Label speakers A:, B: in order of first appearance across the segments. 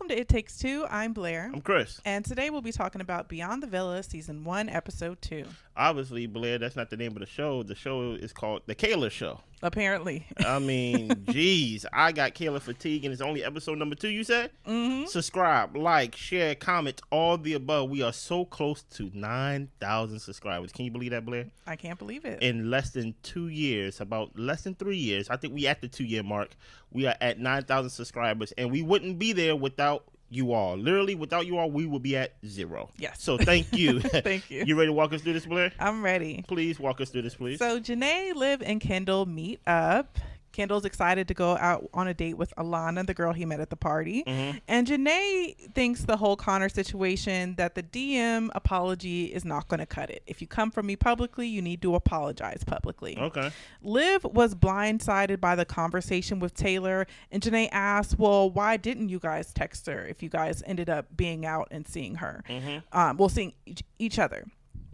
A: Welcome to It Takes Two. I'm Blair.
B: I'm Chris.
A: And today we'll be talking about Beyond the Villa, Season 1, Episode 2.
B: Obviously, Blair, that's not the name of the show. The show is called The Kayla Show.
A: Apparently.
B: I mean, geez, I got Kayla fatigue, and it's only episode number 2, you said?
A: Mm-hmm.
B: Subscribe, like, share, comment, all the above. We are so close to 9,000 subscribers. Can you believe that, Blair?
A: I can't believe it.
B: In less than 2 years, about less than 3 years, I think we at the 2-year mark. We are at 9,000 subscribers, and we wouldn't be there without you all. Literally, without you all, we would be at 0.
A: Yes.
B: So thank you.
A: Thank you.
B: You ready to walk us through this, Blair?
A: I'm ready.
B: Please walk us through this, please.
A: So Janae, Liv, and Kendall meet up. Kendall's excited to go out on a date with Alana, the girl he met at the party.
B: Mm-hmm.
A: And Janae thinks the whole Connor situation, that the DM apology is not going to cut it. If you come for me publicly, you need to apologize publicly.
B: Okay.
A: Liv was blindsided by the conversation with Taylor, and Janae asked, well, why didn't you guys text her if you guys ended up being out and seeing her?
B: Mm-hmm.
A: Seeing each other.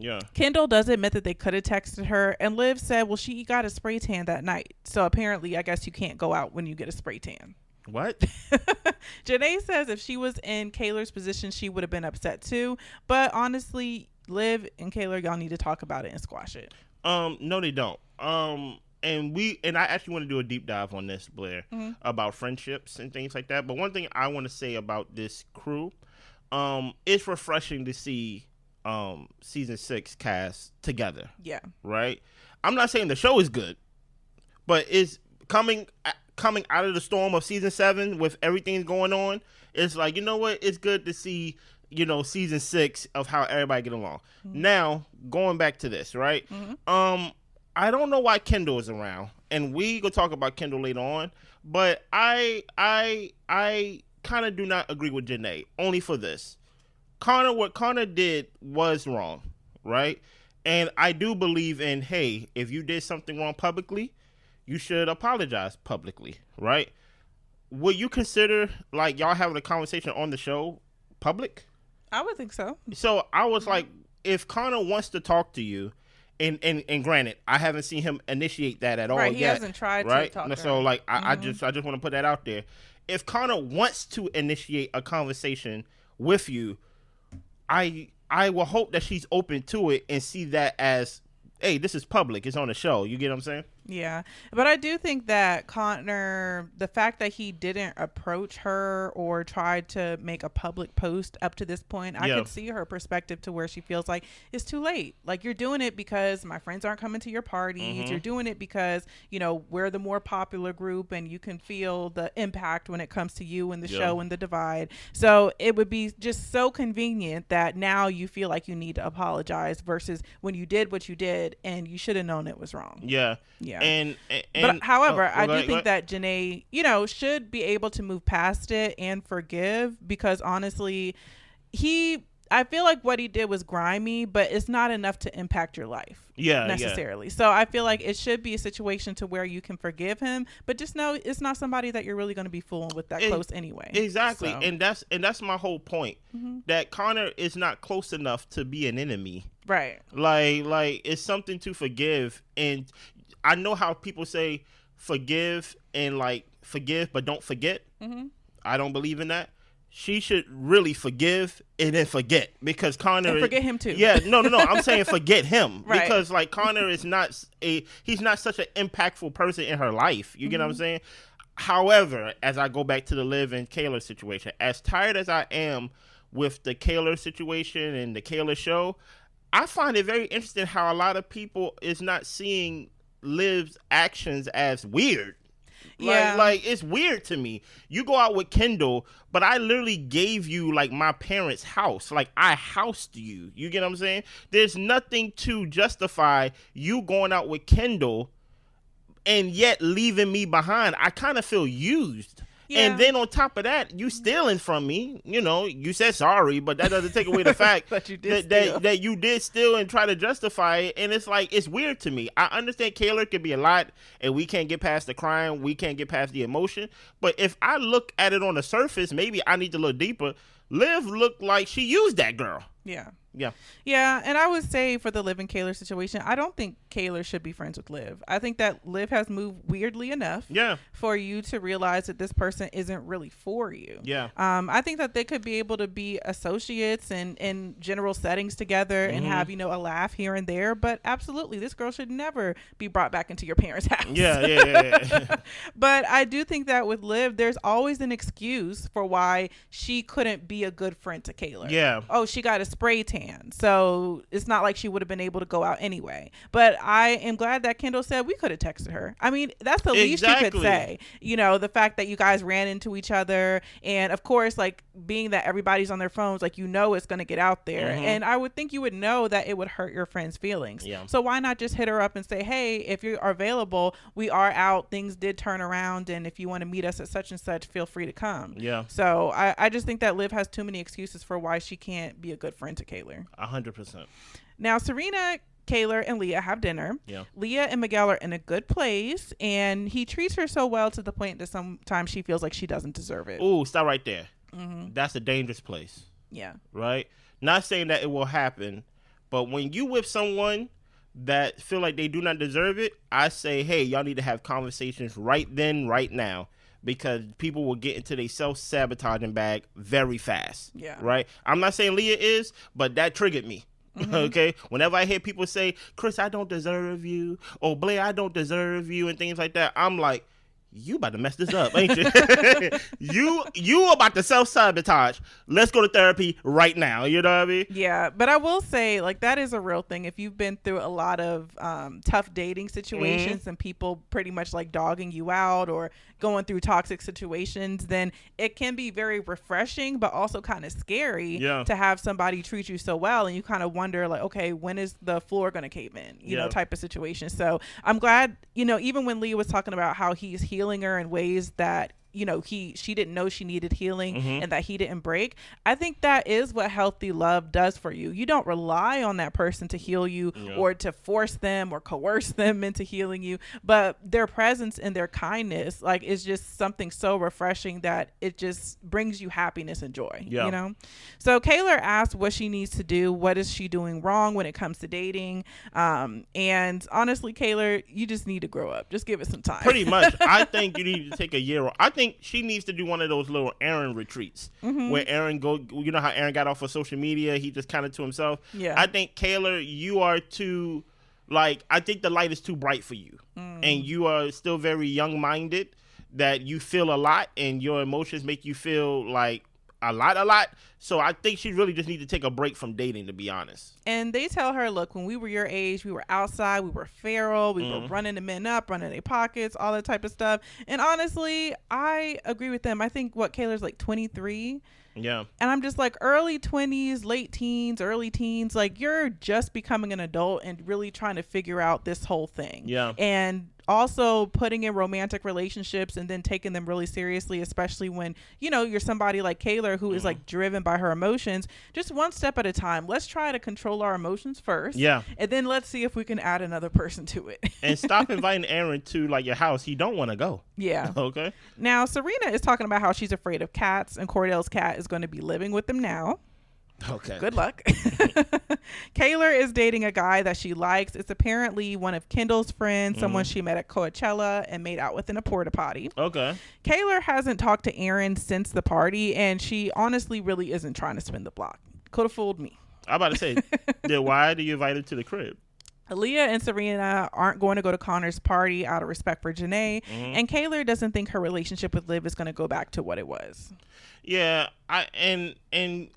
B: Yeah.
A: Kendall does admit that they could have texted her, and Liv said, well, she got a spray tan that night. So apparently, I guess you can't go out when you get a spray tan.
B: What?
A: Janae says if she was in Kaylor's position, she would have been upset too. But honestly, Liv and Kaylor, y'all need to talk about it and squash it.
B: No, they don't. And I actually want to do a deep dive on this, Blair, about friendships and things like that. But one thing I want to say about this crew, it's refreshing to see season 6 cast together.
A: Yeah.
B: Right? I'm not saying the show is good, but it's coming out of the storm of season 7 with everything going on. It's like, you know what? It's good to see, season 6 of how everybody get along. Mm-hmm. Now, going back to this, right? Mm-hmm. I don't know why Kendall is around, and we go talk about Kendall later on, but I kind of do not agree with Janae, only for this. What Connor did was wrong, right? And I do believe in, hey, if you did something wrong publicly, you should apologize publicly, right? Would you consider, like, y'all having a conversation on the show public?
A: I would think so.
B: So I was like, if Connor wants to talk to you, and granted, I haven't seen him initiate that at all
A: right,
B: yet.
A: He hasn't tried
B: right?
A: to talk to
B: So,
A: her.
B: like, I just want to put that out there. If Connor wants to initiate a conversation with you, I will hope that she's open to it and see that as, hey, this is public. It's on the show. You get what I'm saying?
A: Yeah. But I do think that Connor, the fact that he didn't approach her or try to make a public post up to this point, I could see her perspective to where she feels like it's too late. Like, you're doing it because my friends aren't coming to your parties. Mm-hmm. You're doing it because, we're the more popular group and you can feel the impact when it comes to you and the show and the divide. So it would be just so convenient that now you feel like you need to apologize versus when you did what you did and you should have known it was wrong.
B: Yeah.
A: Yeah.
B: But
A: however, I do think that Janae, should be able to move past it and forgive, because honestly, I feel like what he did was grimy, but it's not enough to impact your life. Necessarily. Yeah. So I feel like it should be a situation to where you can forgive him, but just know it's not somebody that you're really going to be fooling with that close anyway.
B: Exactly.
A: So.
B: And that's my whole point. Mm-hmm. That Connor is not close enough to be an enemy.
A: Right.
B: Like it's something to forgive. And I know how people say forgive and forgive but don't forget. Mm-hmm. I don't believe in that. She should really forgive and then forget, because Connor
A: and forget him too.
B: Yeah, no. I'm saying forget him
A: right.
B: Because Connor is he's not such an impactful person in her life. You get what I'm saying? However, as I go back to the Liv and Kayla situation, as tired as I am with the Kayla situation and the Kayla show, I find it very interesting how a lot of people is not seeing Liv's actions as weird. Like it's weird to me. You go out with Kendall, but I literally gave you my parents' house. Like, I housed you. You get what I'm saying? There's nothing to justify you going out with Kendall and yet leaving me behind. I kind of feel used. Yeah. And then on top of that, you stealing from me. You said sorry, but that doesn't take away the fact
A: that you did
B: that you did steal and try to justify it. And it's weird to me. I understand Kaylor can be a lot, and we can't get past the crime. We can't get past the emotion. But if I look at it on the surface, maybe I need to look deeper. Liv looked like she used that girl.
A: Yeah.
B: Yeah.
A: Yeah, and I would say for the Liv and Kaylor situation, I don't think Kaylor should be friends with Liv. I think that Liv has moved weirdly enough for you to realize that this person isn't really for you.
B: Yeah.
A: I think that they could be able to be associates and in general settings together and have, a laugh here and there. But absolutely, this girl should never be brought back into your parents' house.
B: Yeah.
A: But I do think that with Liv, there's always an excuse for why she couldn't be a good friend to Kaylor.
B: Yeah.
A: Oh, she got a spray tan, so it's not like she would have been able to go out anyway. But I am glad that Kendall said we could have texted her. I mean, that's the least you could say. The fact that you guys ran into each other, and of course, like being that everybody's on their phones, like it's going to get out there. And I would think you would know that it would hurt your friend's feelings.
B: Yeah.
A: So why not just hit her up and say, hey, if you are available, we are out. Things did turn around, and if you want to meet us at such and such, feel free to come.
B: Yeah.
A: So I just think that Liv has too many excuses for why she can't be a good friend to Kaylor.
B: 100%.
A: Now, Serena, Kaylor, and Leah have dinner.
B: Yeah.
A: Leah and Miguel are in a good place, and he treats her so well to the point that sometimes she feels like she doesn't deserve it.
B: Ooh, stop right there. That's a dangerous place.
A: Yeah.
B: Right? Not saying that it will happen, but when you with someone that feel like they do not deserve it, I say, hey, y'all need to have conversations right then, right now. Because people will get into their self-sabotaging bag very fast.
A: Yeah.
B: Right? I'm not saying Leah is, but that triggered me. Okay? Whenever I hear people say, Chris, I don't deserve you, or Blair, I don't deserve you, and things like that, I'm like, you about to mess this up, ain't you? you about to self-sabotage. Let's go to therapy right now. You know what I mean?
A: Yeah, but I will say, like, that is a real thing. If you've been through a lot of tough dating situations and people pretty much like dogging you out or going through toxic situations, then it can be very refreshing, but also kind of scary to have somebody treat you so well. And you kind of wonder, like, okay, when is the floor going to cave in, you know, type of situation. So I'm glad, even when Leah was talking about how he's healing her in ways that she didn't know she needed healing and that he didn't break. I think that is what healthy love does for you. You don't rely on that person to heal you or to force them or coerce them into healing you, but their presence and their kindness, like, is just something so refreshing that it just brings you happiness and joy. So Kaylor asked what she needs to do. What is she doing wrong when it comes to dating? And honestly, Kaylor, you just need to grow up. Just give it some time.
B: Pretty much. I think you need to take a year. I think she needs to do one of those little Aaron retreats where Aaron how Aaron got off of social media, he just kind of to himself. I think Kaylor, you are too, like, I think the light is too bright for you and you are still very young minded, that you feel a lot and your emotions make you feel like a lot. So I think she really just needs to take a break from dating, to be honest.
A: And they tell her, look, when we were your age, we were outside, we were feral, we were running the men up, running their pockets, all that type of stuff. And honestly, I agree with them. I think Kaylor's like 23.
B: Yeah.
A: And I'm just like, early 20s, late teens, early teens, like, you're just becoming an adult and really trying to figure out this whole thing.
B: Yeah.
A: And also putting in romantic relationships and then taking them really seriously, especially when, you're somebody like Kaylor who is like driven by her emotions, just one step at a time. Let's try to control our emotions first.
B: Yeah. And
A: then let's see if we can add another person to it.
B: And stop inviting Aaron to, like, your house. He don't want to go.
A: Yeah.
B: Okay.
A: Now, Serena is talking about how she's afraid of cats, and Cordell's cat is going to be living with them now.
B: Okay.
A: Good luck. Kaylor is dating a guy that she likes. It's apparently one of Kendall's friends, someone she met at Coachella and made out with in a Porta-Potty.
B: Okay.
A: Kaylor hasn't talked to Aaron since the party, and she honestly really isn't trying to spin the block. Could have fooled me.
B: I'm about to say, then why do you invite him to the crib?
A: Leah and Serena aren't going to go to Connor's party out of respect for Janae, and Kaylor doesn't think her relationship with Liv is going to go back to what it was.
B: Yeah, I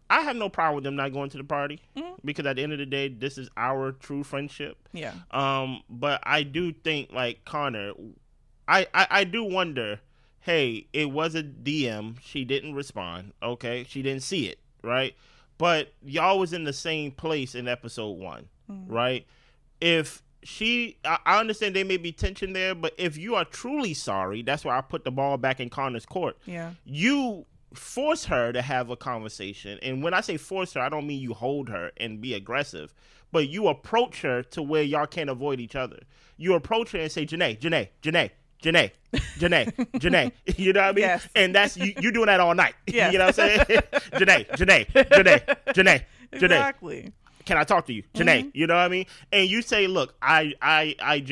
B: have no problem with them not going to the party because at the end of the day, this is our true friendship.
A: Yeah.
B: But I do think, like Connor, I do wonder. Hey, it was a DM. She didn't respond. Okay, she didn't see it, right? But y'all was in the same place in episode 1, right? If I understand there may be tension there, but if you are truly sorry, that's why I put the ball back in Connor's court.
A: Yeah.
B: You force her to have a conversation. And when I say force her, I don't mean you hold her and be aggressive, but you approach her to where y'all can't avoid each other. You approach her and say, Janae. You know what I mean?
A: Yes.
B: And that's you doing that all night.
A: Yes.
B: You know what I'm saying? Janae.
A: Exactly.
B: can I talk to you, Janae? You know what I mean? And you say, look, I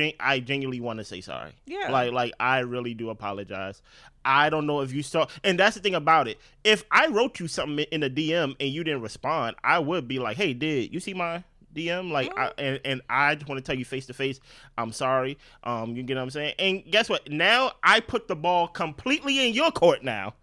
B: genuinely want to say sorry.
A: Yeah.
B: Like I really do apologize. I don't know if you saw, and that's the thing about it. If I wrote you something in a DM and you didn't respond, I would be like, hey, you see my DM? Like, I just want to tell you face to face, I'm sorry. You get what I'm saying? And guess what? Now I put the ball completely in your court now.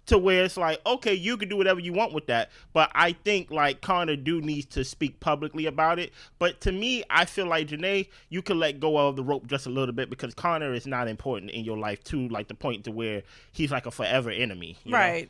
B: To where it's like, okay, you can do whatever you want with that. But I think, like, Connor needs to speak publicly about it. But to me, I feel like, Janae, you can let go of the rope just a little bit because Connor is not important in your life to, like, the point to where he's, like, a forever enemy.
A: Right.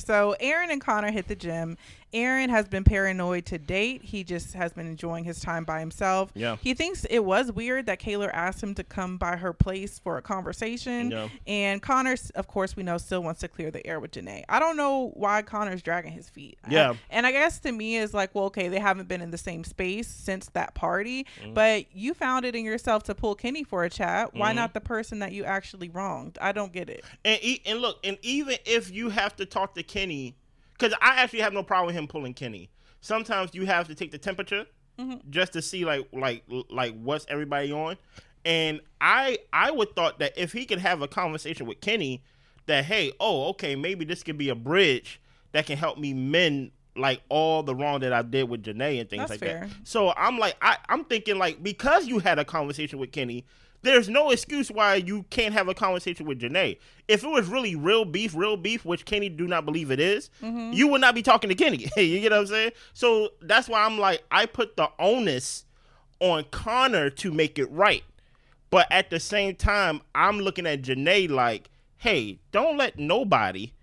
A: So Aaron and Connor hit the gym. Aaron has been paranoid to date. He just has been enjoying his time by himself.
B: Yeah.
A: He thinks it was weird that Kaylor asked him to come by her place for a conversation.
B: Yeah.
A: And Connor, of course, we know still wants to clear the air with Janae. I don't know why Connor's dragging his feet.
B: Yeah.
A: And I guess to me is like, well, okay, they haven't been in the same space since that party, but you found it in yourself to pull Kenny for a chat. Why not the person that you actually wronged? I don't get it.
B: And look, and even if you have to talk to Kenny, because I actually have no problem with him pulling Kenny. Sometimes you have to take the temperature just to see like what's everybody on. And I would thought that if he could have a conversation with Kenny, that hey, okay, maybe this could be a bridge that can help me mend like all the wrong that I did with Janae and things
A: That's
B: like
A: fair.
B: that. So I'm like, I'm thinking like because you had a conversation with Kenny, there's no excuse why you can't have a conversation with Janae. If it was really real beef, which Kenny do not believe it is, you would not be talking to Kenny. You get what I'm saying? So that's why I'm like, I put the onus on Connor to make it right. But at the same time, I'm looking at Janae like, hey, don't let nobody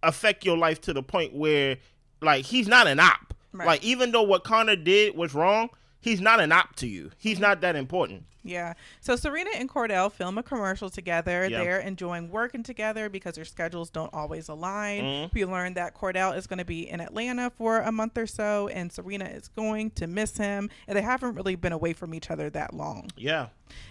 B: affect your life to the point where, like, he's not an op. Right. Like, even though what Connor did was wrong, he's not an op to you. He's not that important.
A: Yeah. So Serena and Cordell film a commercial together.
B: Yep.
A: They're enjoying working together because their schedules don't always align. We learned that Cordell is going to be in Atlanta for a month or so, and Serena is going to miss him. And they haven't really been away from each other that long.
B: Yeah.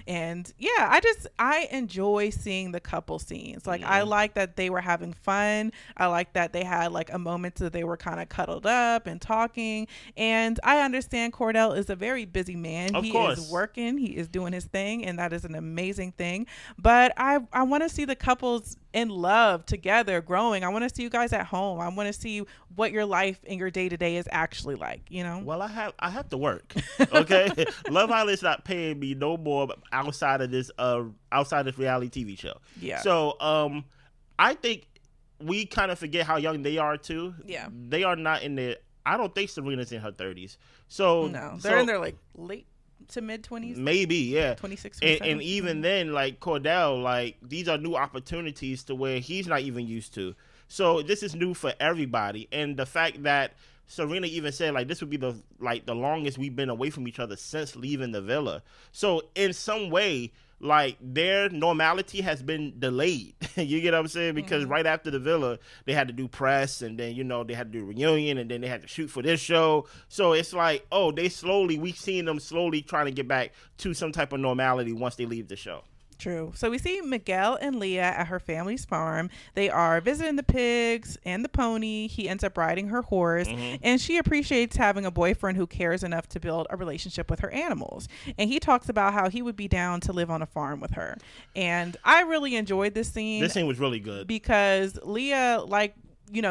A: And yeah, I enjoy seeing the couple scenes. Like I like that they were having fun. I like that they had like a moment that they were kind of cuddled up and talking. And I understand Cordell is a very busy man.
B: Of
A: he
B: course.
A: is working. He is doing his thing, and that is an amazing thing. But I want to see the couples in love together growing. I want to see you guys at home. I want to see what your life and your day-to-day is actually like, you know?
B: Well, I have to work. Okay. Love Island's not paying me no more outside of this reality TV show.
A: Yeah.
B: So I think we kind of forget how young they are too.
A: Yeah.
B: They are not in their, I don't think Serena's in her 30s. So
A: no, they're in their like late to mid 20s,
B: maybe, yeah,
A: 26,
B: and even then, like Cordell, like these are new opportunities to where he's not even used to. So this is new for everybody, and the fact that Serena even said like this would be the longest we've been away from each other since leaving the villa. So in some way, like their normality has been delayed. You get what I'm saying? Because right after the villa, they had to do press, and then they had to do a reunion, and then they had to shoot for this show. So it's like, we've seen them slowly trying to get back to some type of normality once they leave the show.
A: True. So we see Miguel and Leah at her family's farm. They are visiting the pigs and the pony. He ends up riding her horse, and she appreciates having a boyfriend who cares enough to build a relationship with her animals. And he talks about how he would be down to live on a farm with her. And I really enjoyed this scene.
B: This scene was really good
A: because Leah,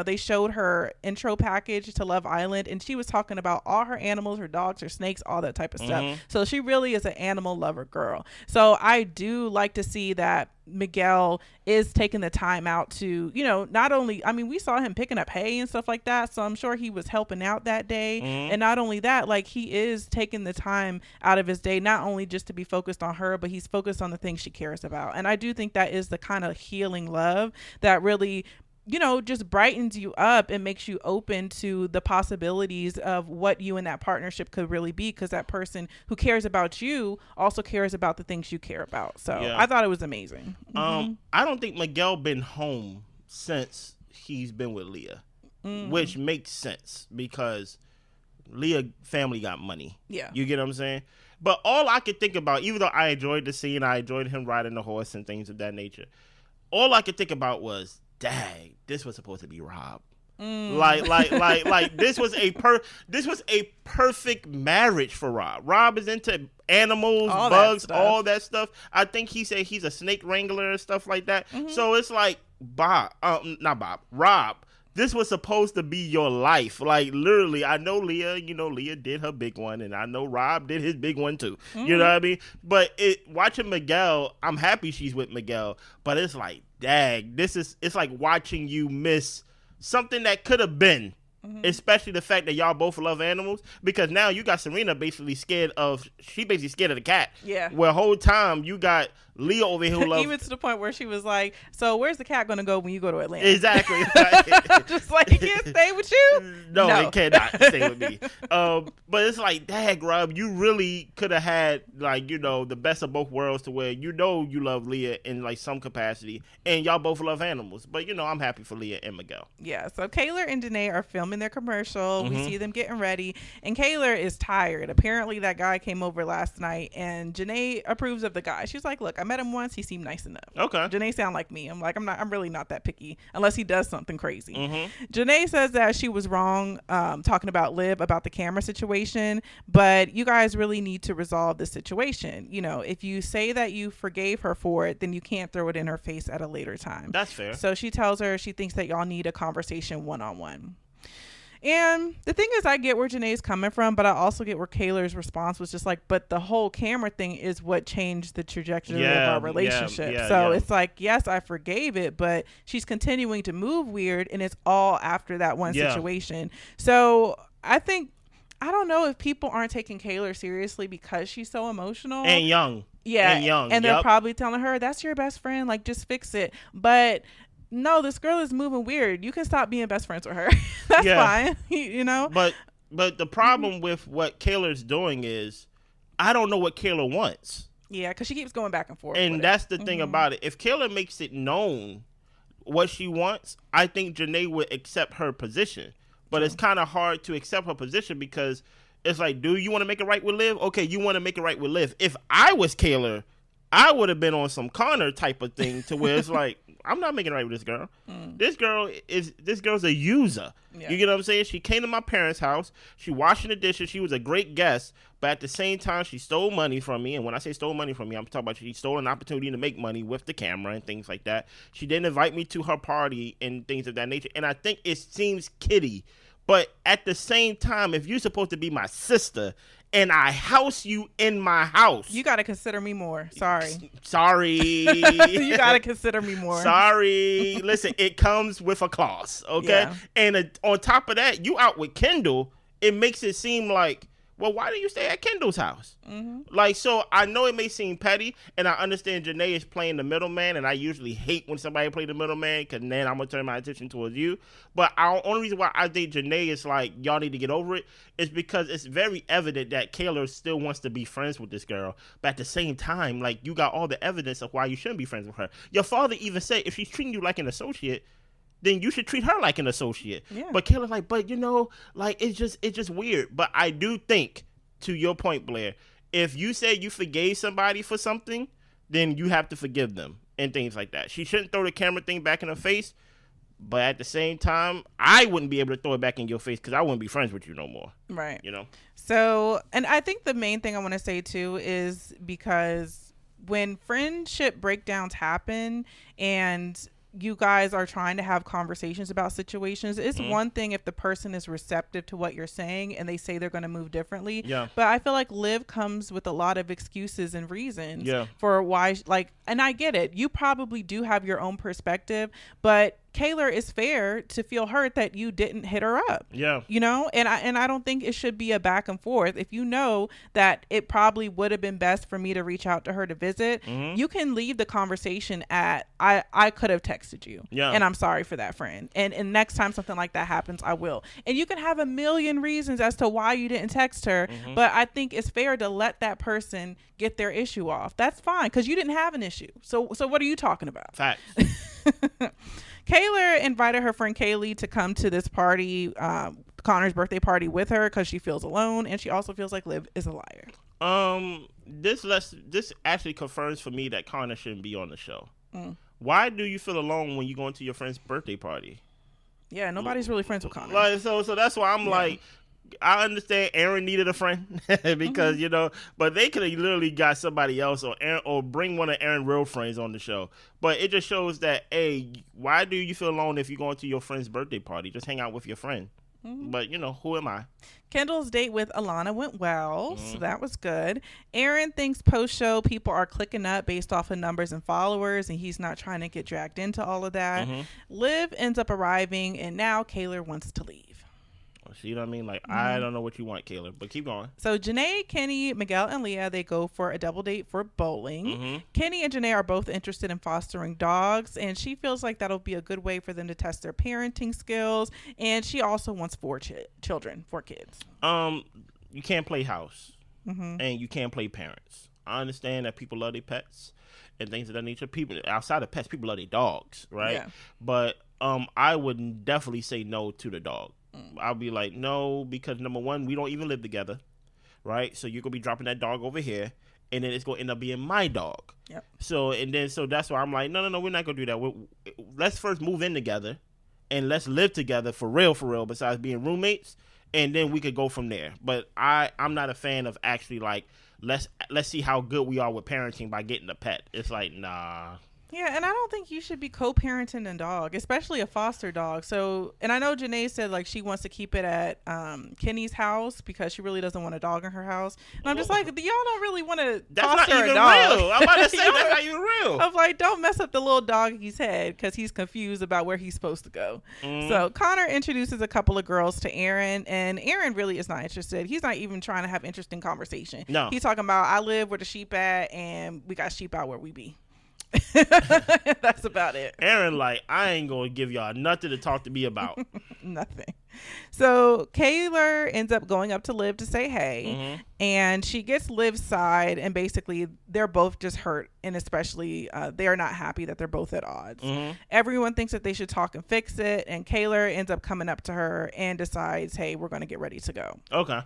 A: they showed her intro package to Love Island, and she was talking about all her animals, her dogs, her snakes, all that type of stuff. So she really is an animal lover girl. So I do like to see that Miguel is taking the time out to, not only, we saw him picking up hay and stuff like that. So I'm sure he was helping out that day. And not only that, like he is taking the time out of his day, not only just to be focused on her, but he's focused on the things she cares about. And I do think that is the kind of healing love that really just brightens you up and makes you open to the possibilities of what you and that partnership could really be, because that person who cares about you also cares about the things you care about. So yeah. I thought it was amazing.
B: I don't think Miguel been home since he's been with Leah, which makes sense because Leah family got money. Yeah. You get what I'm saying? But all I could think about, even though I enjoyed the scene, I enjoyed him riding the horse and things of that nature, all I could think about was, dang, this was supposed to be Rob. Like this was a perfect marriage for Rob. Rob is into animals,
A: all
B: bugs, all that stuff. I think he said he's a snake wrangler and stuff like that. So it's like Rob. This was supposed to be your life. Like, literally, I know Leah, Leah did her big one, and I know Rob did his big one, too. You know what I mean? But watching Miguel, I'm happy she's with Miguel, but it's like, dang, it's like watching you miss something that could have been. Especially the fact that y'all both love animals, because now you got Serena basically scared of the cat.
A: Yeah.
B: Where the whole time you got Leah over here who loves
A: even to the point where she was like, "So where's the cat gonna go when you go to Atlanta?"
B: Exactly.
A: Just like, he can't stay with you.
B: No, it cannot stay with me. But it's like, dang, Rob, you really could have had the best of both worlds to where you love Leah in like some capacity, and y'all both love animals. But I'm happy for Leah and Miguel.
A: Yeah. So Kaylor and Danae are filming their commercial. We see them getting ready, and Kaylor is tired. Apparently, that guy came over last night, and Janae approves of the guy. She's like, "Look, I met him once. He seemed nice enough." Okay. Janae sound like me. I'm like, I'm really not that picky unless he does something crazy. Janae says that she was wrong talking about Liv about the camera situation, but you guys really need to resolve the situation. If you say that you forgave her for it, then you can't throw it in her face at a later time.
B: That's fair.
A: So she tells her she thinks that y'all need a conversation one-on-one. And the thing is, I get where Janae's coming from, but I also get where Kaylor's response was just like, but the whole camera thing is what changed the trajectory of our relationship. It's like, yes, I forgave it, but she's continuing to move weird, and it's all after that one situation. So I don't know if people aren't taking Kaylor seriously because she's so emotional.
B: And young.
A: Yeah. And they're probably telling her, that's your best friend, like, just fix it. But no, this girl is moving weird. You can stop being best friends with her. That's fine.
B: But the problem with what Kaylor's doing is, I don't know what Kayla wants.
A: Yeah, because she keeps going back and forth.
B: And that's the thing about it. If Kayla makes it known what she wants, I think Janae would accept her position. But it's kind of hard to accept her position because it's like, do you want to make it right with Liv? Okay, you want to make it right with Liv. If I was Kayla, I would have been on some Connor type of thing to where it's like, I'm not making it right with this girl. This girl's a user. Yeah. You get what I'm saying? She came to my parents' house. She washing the dishes. She was a great guest, but at the same time, she stole money from me. And when I say stole money from me, I'm talking about she stole an opportunity to make money with the camera and things like that. She didn't invite me to her party and things of that nature. And I think it seems kiddie. But at the same time, if you're supposed to be my sister and I house you in my house,
A: you got to consider me more. Sorry. You got to consider me more.
B: Sorry. Listen, it comes with a cost, okay? Yeah. And on top of that, you out with Kendall, it makes it seem like, well, why do you stay at Kendall's house? Like, so I know it may seem petty, and I understand Janae is playing the middleman, and I usually hate when somebody play the middleman, because then I'm going to turn my attention towards you. But the only reason why I think Janae is like, y'all need to get over it, is because it's very evident that Kaylor still wants to be friends with this girl. But at the same time, like, you got all the evidence of why you shouldn't be friends with her. Your father even said, if she's treating you like an associate, then you should treat her like an associate. Yeah. But Kayla's like, but like, it's just weird. But I do think, to your point, Blair, if you say you forgave somebody for something, then you have to forgive them and things like that. She shouldn't throw the camera thing back in her face. But at the same time, I wouldn't be able to throw it back in your face because I wouldn't be friends with you no more.
A: Right. So, and I think the main thing I want to say too is because when friendship breakdowns happen and you guys are trying to have conversations about situations, it's one thing if the person is receptive to what you're saying and they say they're going to move differently. Yeah. But I feel like Liv comes with a lot of excuses and reasons for why, and I get it. You probably do have your own perspective, but Kaylor is fair to feel hurt that you didn't hit her up. Yeah. And I don't think it should be a back and forth. If you know that it probably would have been best for me to reach out to her to visit, you can leave the conversation at, I could have texted you. Yeah. And I'm sorry for that, friend. And next time something like that happens, I will. And you can have a million reasons as to why you didn't text her, but I think it's fair to let that person get their issue off. That's fine, because you didn't have an issue. So what are you talking about?
B: Facts.
A: Kaylor invited her friend Kayla to come to this party, Connor's birthday party, with her because she feels alone, and she also feels like Liv is a liar.
B: This actually confirms for me that Connor shouldn't be on the show. Why do you feel alone when you go into your friend's birthday party?
A: Yeah, nobody's really friends with Connor.
B: Like, so that's why I'm like, I understand Aaron needed a friend because but they could have literally got somebody else or bring one of Aaron's real friends on the show. But it just shows that, hey, why do you feel alone if you're going to your friend's birthday party? Just hang out with your friend. But who am I?
A: Kendall's date with Alana went well, so that was good. Aaron thinks post-show people are clicking up based off of numbers and followers, and he's not trying to get dragged into all of that. Liv ends up arriving, and now Kaylor wants to leave.
B: See what I mean? Like, I don't know what you want, Kayla, but keep going.
A: So Janae, Kenny, Miguel, and Leah, they go for a double date for bowling. Kenny and Janae are both interested in fostering dogs, and she feels like that'll be a good way for them to test their parenting skills. And she also wants 4 children, 4 kids.
B: You can't play house, and you can't play parents. I understand that people love their pets and things of that nature. People outside of pets, people love their dogs, right? Yeah. But I would definitely say no to the dog. I'll be like, no, because number one, we don't even live together, right? So you're gonna be dropping that dog over here, and then it's gonna end up being my dog. Yep. So that's why I'm like, no, we're not gonna do that. Let's first move in together, and let's live together for real. Besides being roommates, and then we could go from there. But I'm not a fan of actually like let's see how good we are with parenting by getting a pet. It's like, nah.
A: Yeah, and I don't think you should be co-parenting a dog, especially a foster dog. So, and I know Janae said like she wants to keep it at Kenny's house because she really doesn't want a dog in her house. And I'm just like, y'all don't really want to foster a dog.
B: Real. I'm about to say that's not even real.
A: I'm like, don't mess up the little doggy's head because he's confused about where he's supposed to go. So Connor introduces a couple of girls to Aaron, and Aaron really is not interested. He's not even trying to have interesting conversation. No, he's talking about I live where the sheep at, and we got sheep out where we be. That's about it.
B: Aaron like, I ain't gonna give y'all nothing to talk to me about.
A: Nothing. So Kaylor ends up going up to Liv to say hey, and she gets Liv's side, and basically they're both just hurt, and especially they're not happy that they're both at odds. Everyone thinks that they should talk and fix it, and Kaylor ends up coming up to her and decides, hey, we're going to get ready to go.
B: Okay.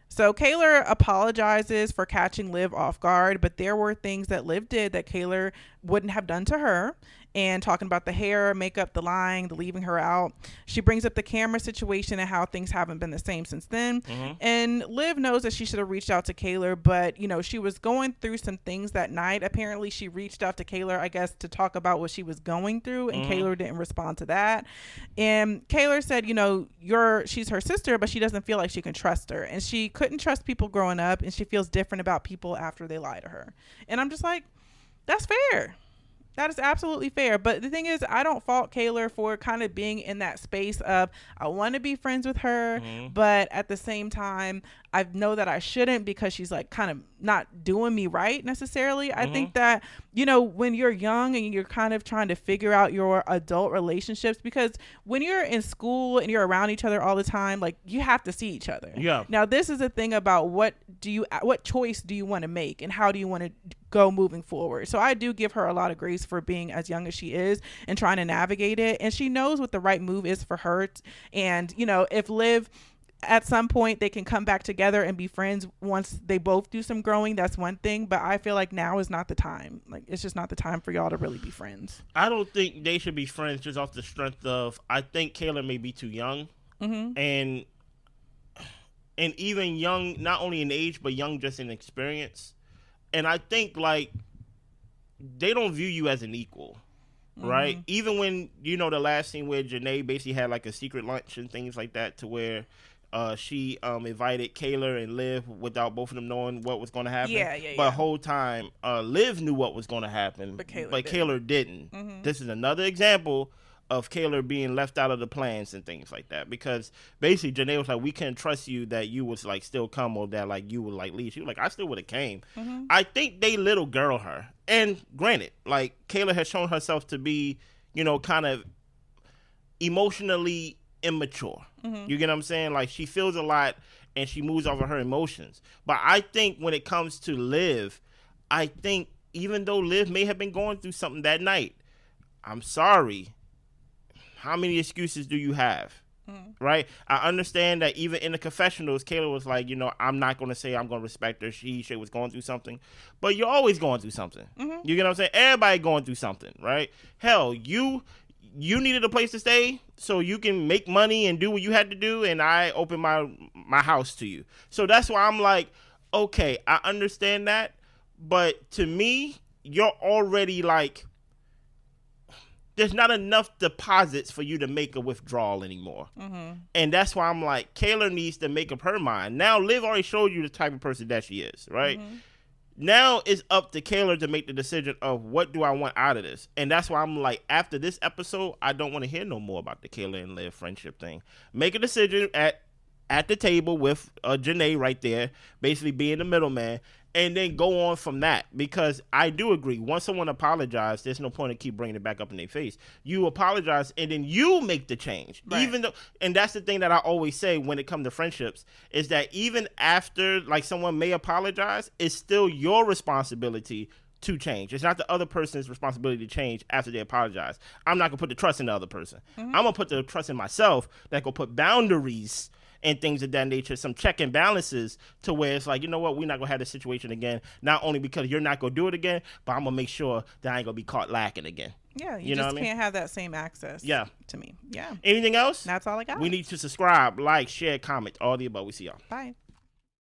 A: So Kaylor apologizes for catching Liv off guard, but there were things that Liv did that Kaylor wouldn't have done to her. And talking about the hair, makeup, the lying, the leaving her out. She brings up the camera situation and how things haven't been the same since then. And Liv knows that she should have reached out to Kaylor, but she was going through some things that night. Apparently she reached out to Kaylor, I guess, to talk about what she was going through, and Kaylor didn't respond to that. And Kaylor said, she's her sister, but she doesn't feel like she can trust her. And she couldn't trust people growing up, and she feels different about people after they lie to her. And I'm just like, that's fair. That is absolutely fair. But the thing is, I don't fault Kaylor for kind of being in that space of, I want to be friends with her, but at the same time, I know that I shouldn't because she's like kind of not doing me right necessarily. I think that, when you're young and you're kind of trying to figure out your adult relationships, because when you're in school and you're around each other all the time, like you have to see each other. Yeah. Now, this is a thing about what choice do you want to make and how do you want to go moving forward. So I do give her a lot of grace for being as young as she is and trying to navigate it. And she knows what the right move is for her. And, if Liv at some point they can come back together and be friends once they both do some growing, that's one thing. But I feel like now is not the time. Like, it's just not the time for y'all to really be friends.
B: I don't think they should be friends just off the strength of, I think Kaylor may be too young. And even young, not only in age, but young just in experience. And I think, like, they don't view you as an equal, right? Even when, the last scene where Janae basically had, like, a secret lunch and things like that to where she invited Kaylor and Liv without both of them knowing what was going to happen. Yeah. But the whole time, Liv knew what was going to happen, but Kaylor didn't. This is another example of Kaylor being left out of the plans and things like that, because basically Janae was like, we can't trust you that you was like still come, or that like you would like leave. She was like, I still would have came. I think they little girl her, and granted, like Kaylor has shown herself to be, kind of emotionally immature. You get what I'm saying? Like, she feels a lot and she moves over her emotions. But I think when it comes to Liv, I think even though Liv may have been going through something that night, I'm sorry, how many excuses do you have? Right? I understand that even in the confessionals, Kaylor was like, I'm not going to say I'm going to respect her. She was going through something. But you're always going through something. You get what I'm saying? Everybody going through something, right? Hell, you needed a place to stay so you can make money and do what you had to do, and I opened my house to you. So that's why I'm like, okay, I understand that, but to me, you're already like, there's not enough deposits for you to make a withdrawal anymore. And that's why I'm like, Kayla needs to make up her mind. Now, Liv already showed you the type of person that she is, right? Now it's up to Kayla to make the decision of what do I want out of this. And that's why I'm like, after this episode, I don't want to hear no more about the Kayla and Liv friendship thing. Make a decision at the table with Janae right there, basically being the middleman, and then go on from that. Because I do agree, once someone apologizes, there's no point in keep bringing it back up in their face. You apologize, and then you make the change. Right. Even though, and that's the thing that I always say when it comes to friendships, is that even after, like, someone may apologize, it's still your responsibility to change. It's not the other person's responsibility to change after they apologize. I'm not going to put the trust in the other person. I'm going to put the trust in myself that going to put boundaries and things of that nature, some check and balances to where it's like, you know what, we're not going to have this situation again, not only because you're not going to do it again, but I'm going to make sure that I ain't going to be caught lacking again.
A: Yeah, you just can't have that same access to me. Yeah.
B: Anything else?
A: That's all I got.
B: We need to subscribe, like, share, comment, all the above. We see y'all.
A: Bye.